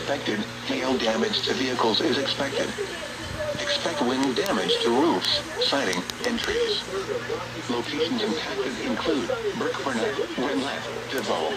Unexpected hail damage to vehicles is expected. Expect wind damage to roofs, siding, and trees. Locations impacted include Burkburnett, Winlet, Devoe.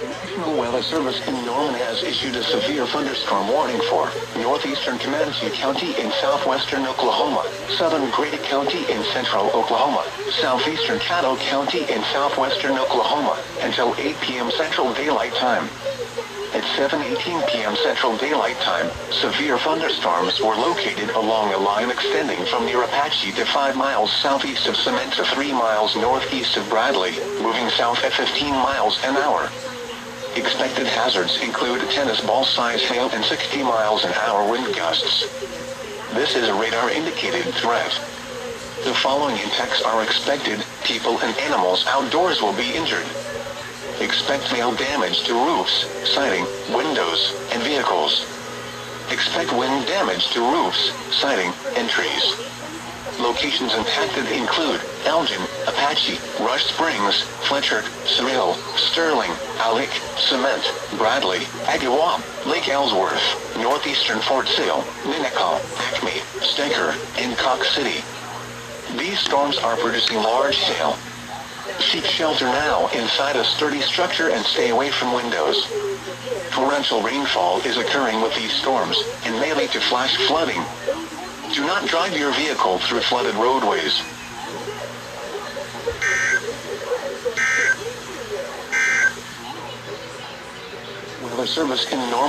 National Weather Service in Norman has issued a severe thunderstorm warning for northeastern Comanche County in southwestern Oklahoma, southern Grady County in central Oklahoma, southeastern Caddo County in southwestern Oklahoma, until 8 p.m. Central Daylight Time. At 7:18 p.m. Central Daylight Time, severe thunderstorms were located along a line extending from near Apache to 5 miles southeast of Cement to 3 miles northeast of Bradley, moving south at 15 miles an hour. Expected hazards include tennis ball-size hail and 60 miles an hour wind gusts. This is a radar-indicated threat. The following impacts are expected: people and animals outdoors will be injured. Expect hail damage to roofs, siding, windows, and vehicles. Expect wind damage to roofs, siding, and trees. Locations impacted include Elgin, Apache, Rush Springs, Fletcher, Cyril, Sterling, Alex, Cement, Bradley, Agawam, Lake Ellsworth, Northeastern Fort Sill, Minnehaha, Acme, Stecker, and Cox City. These storms are producing large hail. Seek shelter now inside a sturdy structure and stay away from windows. Torrential rainfall is occurring with these storms and may lead to flash flooding. Do not drive your vehicle through flooded roadways. Weather Service in Norman.